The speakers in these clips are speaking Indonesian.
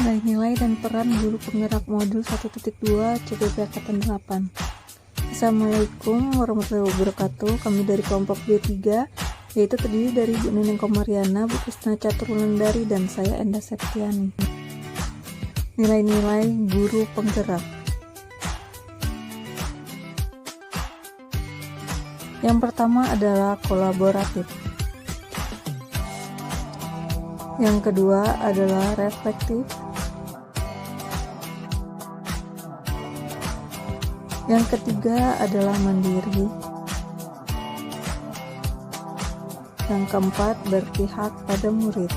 Nilai-nilai dan peran guru penggerak modul 1.2 CPP Angkatan 8. Assalamualaikum warahmatullahi wabarakatuh. Kami dari kelompok B3, yaitu terdiri dari Bu Neneng Komariana, Bu Krisna Caturwulandari, dan saya Enda Septiani. Nilai-nilai guru penggerak. Yang pertama adalah kolaboratif. Yang kedua adalah reflektif. Yang ketiga adalah mandiri. Yang keempat, berpihak pada murid.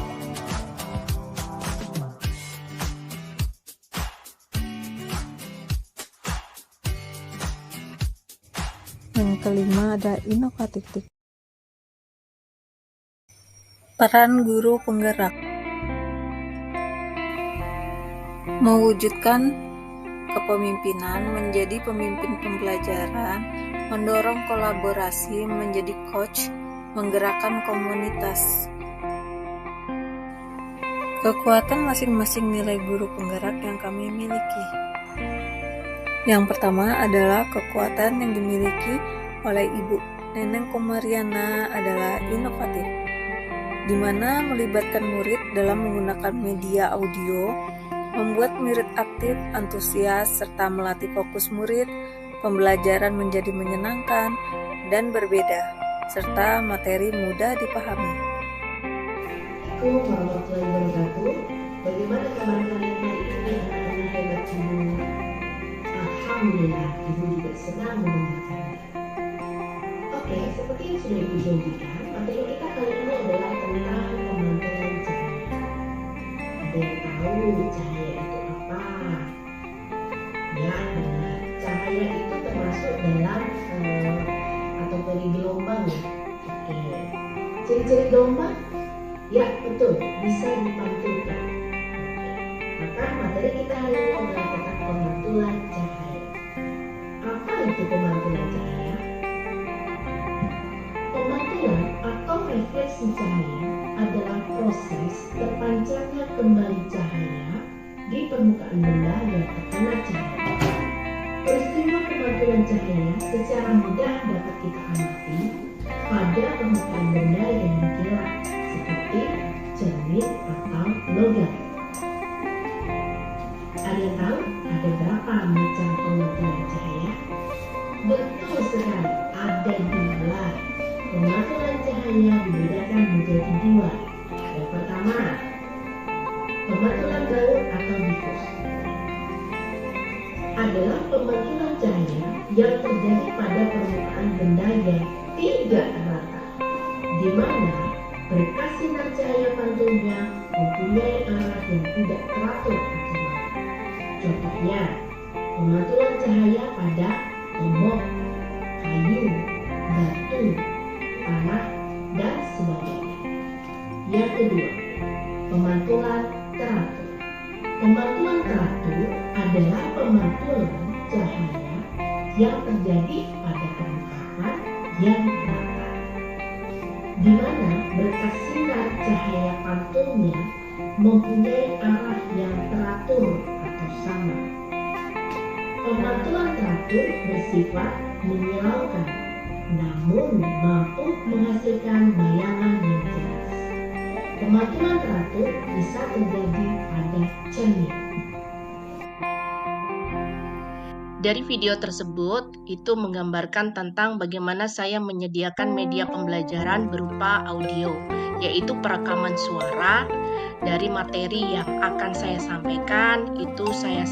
Yang kelima ada inovatif. Peran guru penggerak. Mewujudkan kepemimpinan menjadi pemimpin pembelajaran, mendorong kolaborasi menjadi coach, menggerakkan komunitas. Kekuatan masing-masing nilai guru penggerak yang kami miliki. Yang pertama adalah kekuatan yang dimiliki oleh Ibu Neneng Komariana adalah inovatif, di mana melibatkan murid dalam menggunakan media audio, membuat murid aktif, antusias, serta melatih fokus murid, pembelajaran menjadi menyenangkan dan berbeda, serta materi mudah dipahami. Assalamualaikum warahmatullahi wabarakatuh. Bagaimana kabar kalian hari ini? Anak-anak hebat Ibu. Alhamdulillah, Ibu juga senang mendengarkannya. Oke, seperti yang sudah Ibu janjikan, materi kita kali ini adalah tentang pemantulan cahaya. Ada yang tahu cahaya itu apa? Ya, benar. Cahaya itu termasuk dalam kategori gelombang ya. Oke. Ciri-ciri gelombang? Ya, betul. Bisa dipantulkan. Maka materi kita hari ini adalah tentang pemantulan cahaya. Apa itu pemantulan cahaya? Pemantulan atau refleksi cahaya adalah proses terpancarnya kembali cahaya di permukaan benda yang terkena cahaya. Peristiwa pemantulan cahaya secara mudah dapat kita amati pada permukaan benda yang mengkilap seperti cermin atau logam. Ada yang tahu ada berapa macam pemantulan cahaya? Betul sekali, ada 2. Pemantulan cahaya dibedakan menjadi 2. Yang pertama, pemantulan gaun atau difus adalah pemantulan cahaya yang terjadi pada permukaan benda yang tidak rata, di mana berkas sinar cahaya pantulnya mempunyai arah yang tidak teratur aturan. Contohnya, pemantulan cahaya pada tembok, kayu, batu, tanah, dan sebagainya. Yang kedua, pemantulan teratur. Pemantulan teratur adalah pemantulan cahaya yang terjadi pada permukaan yang rata, di mana berkas sinar cahaya pantulnya mempunyai arah yang teratur atau sama. Pemantulan teratur bersifat menyilaukan, namun mampu menghasilkan bayangan yang jelas. Pemantulan teratur bisa terjadi pada cermin. Dari video tersebut, itu menggambarkan tentang bagaimana saya menyediakan media pembelajaran berupa audio, yaitu perekaman suara dari materi yang akan saya sampaikan. Itu saya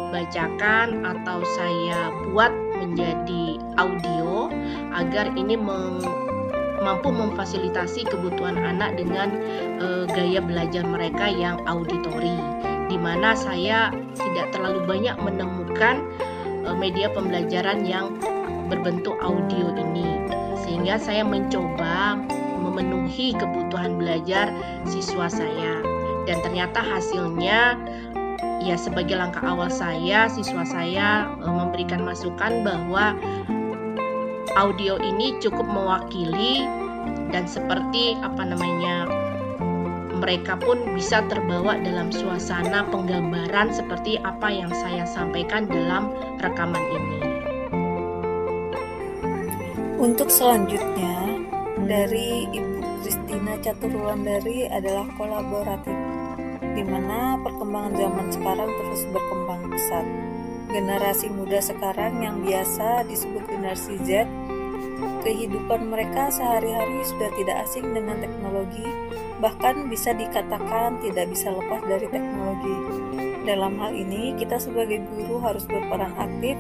bacakan atau saya buat menjadi audio agar ini mampu memfasilitasi kebutuhan anak dengan gaya belajar mereka yang auditori, di mana saya tidak terlalu banyak menemukan media pembelajaran yang berbentuk audio ini, sehingga saya mencoba memenuhi kebutuhan belajar siswa saya, dan ternyata hasilnya ya sebagai langkah awal siswa saya memberikan masukan bahwa audio ini cukup mewakili dan seperti mereka pun bisa terbawa dalam suasana penggambaran seperti apa yang saya sampaikan dalam rekaman ini. Untuk selanjutnya, dari Ibu Kristina Caturwulandari adalah kolaboratif, di mana perkembangan zaman sekarang terus berkembang pesat. Generasi muda sekarang yang biasa disebut generasi Z, kehidupan mereka sehari-hari sudah tidak asing dengan teknologi, bahkan bisa dikatakan tidak bisa lepas dari teknologi. Dalam hal ini, kita sebagai guru harus berperan aktif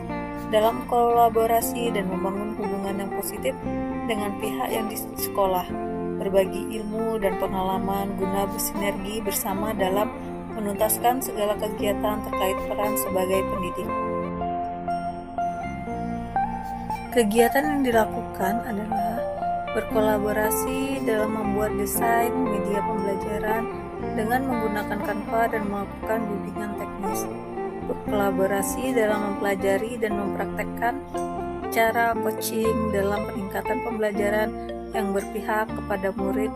dalam kolaborasi dan membangun hubungan yang positif dengan pihak yang di sekolah, berbagi ilmu dan pengalaman guna bersinergi bersama dalam menuntaskan segala kegiatan terkait peran sebagai pendidik. Kegiatan yang dilakukan adalah berkolaborasi dalam membuat desain media pembelajaran dengan menggunakan Canva dan melakukan bimbingan teknis. Berkolaborasi dalam mempelajari dan mempraktekkan cara coaching dalam peningkatan pembelajaran yang berpihak kepada murid,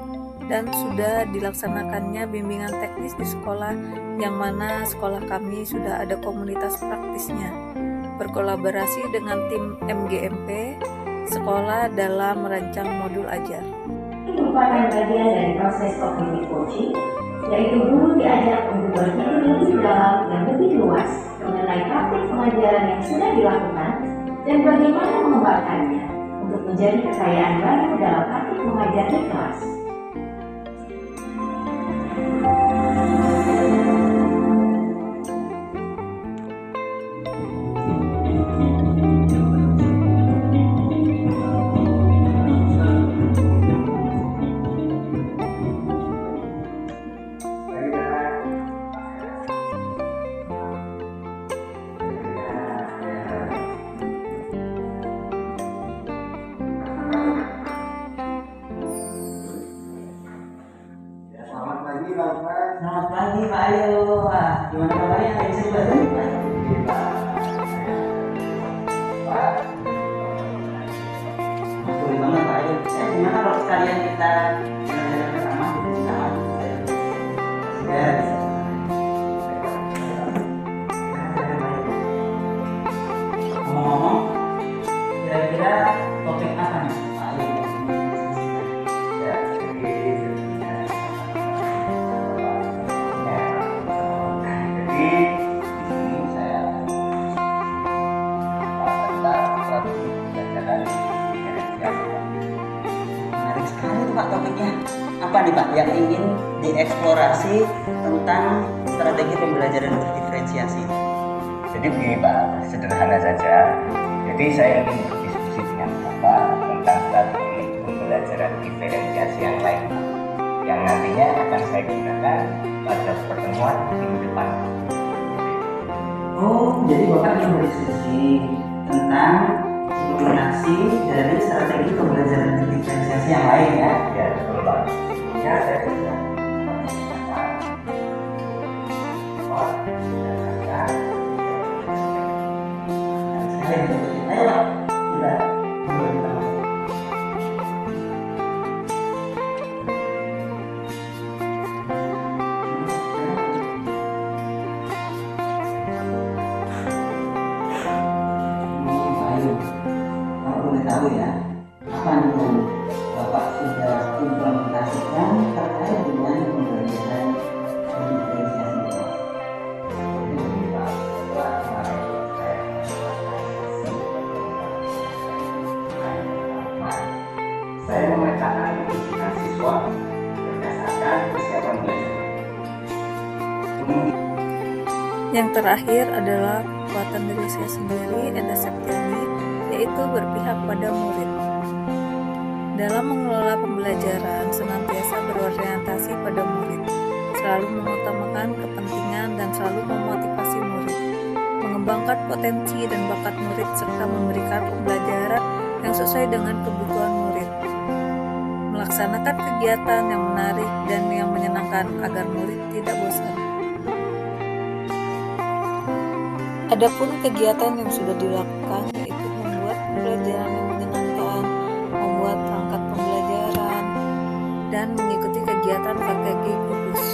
dan sudah dilaksanakannya bimbingan teknis di sekolah, yang mana sekolah kami sudah ada komunitas praktisnya. Berkolaborasi dengan tim MGMP sekolah dalam merancang modul ajar. Ini merupakan bagian dari proses cognitive coaching, yaitu guru diajak untuk berpikir lebih dalam dan lebih luas mengenai praktik pengajaran yang sudah dilakukan dan bagaimana mengembangkannya untuk menjadi kekayaan baru dalam praktik mengajar di kelas. Selamat pagi Pak Ayu. Wah, gimana kabarnya? Ada yang bisa dibantu? Pak, boleh banget Pak Ayu. Gimana kalau sekalian kita jalan-jalan bersama? Ya. Ngomong-ngomong, kira-kira topik apa nih Pak Ayu? Ya, Pak, topiknya apa nih Pak yang ingin dieksplorasi tentang strategi pembelajaran berdiferensiasi? Jadi begini Pak, sederhana saja. Jadi saya ingin berdiskusi dengan Bapak tentang strategi pembelajaran diferensiasi yang lain, yang nantinya akan saya gunakan pada pertemuan minggu depan. Oh, jadi Bapak ingin berdiskusi tentang implementasi dari strategi pembelajaran diferensiasi yang lain ya? Ya, betul Pak. Ya, saya sudah Ayo Pak, kita mulai kita masuk. Ayo, kalau boleh tahu ya, apa nih yang Bapak sudah implementasikan terkait dengan pembelajaran diferensiasi itu? Saya memetakan kemungkinan siswa berdasarkan kesiapan belajar. Yang terakhir adalah kekuatan diri saya sendiri, Enda Septiani, yaitu berpihak pada murid. Dalam mengelola pembelajaran, senantiasa berorientasi pada murid, selalu mengutamakan kepentingan dan selalu memotivasi murid, mengembangkan potensi dan bakat murid, serta memberikan pembelajaran yang sesuai dengan kebutuhan murid, melaksanakan kegiatan yang menarik dan yang menyenangkan agar murid tidak bosan. Adapun kegiatan yang sudah dilakukan yaitu membuat pembelajaran yang menyenangkan, membuat perangkat pembelajaran, dan mengikuti kegiatan KKG Kudus.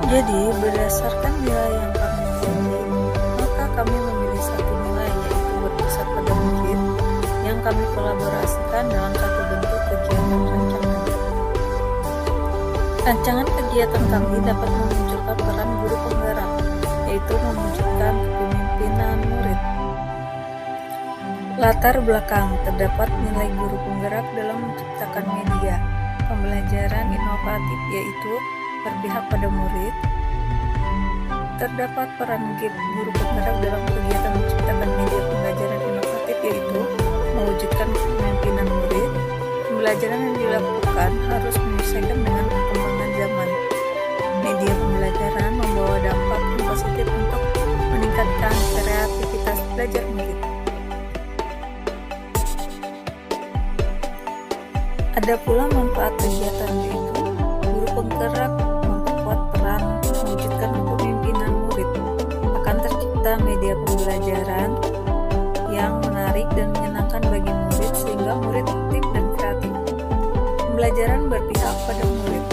Jadi, berdasarkan nilai yang kami miliki, maka kami memilih satu nilai, yaitu berpusat pada murid, yang kami kolaborasikan dalam satu bentuk kegiatan rancangan. Rancangan kegiatan kami dapat memunculkan peran guru penggerak, yaitu mewujudkan kepemimpinan murid. Latar belakang: terdapat nilai guru penggerak dalam menciptakan media pembelajaran inovatif, yaitu berpihak pada murid. Terdapat peran guru penggerak dalam kegiatan menciptakan media pembelajaran inovatif, yaitu mewujudkan kepemimpinan murid. Pembelajaran yang dilakukan harus menyesuaikan dengan perkembangan zaman. Media pembelajaran membawa dampak yang positif untuk meningkatkan kreativitas belajar murid. Ada pula manfaat kegiatan, yaitu guru penggerak memperkuat peran mewujudkan kepemimpinan murid. Akan tercipta media pembelajaran yang menarik dan menyenangkan bagi murid sehingga murid aktif dan kreatif. Pembelajaran berpihak pada murid.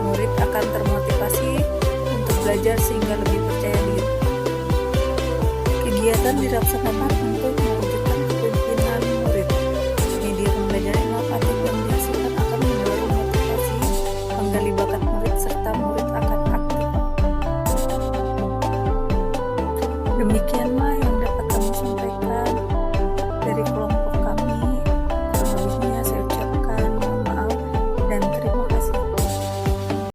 Murid akan termotivasi untuk belajar sehingga lebih percaya diri. Kegiatan dilaksanakan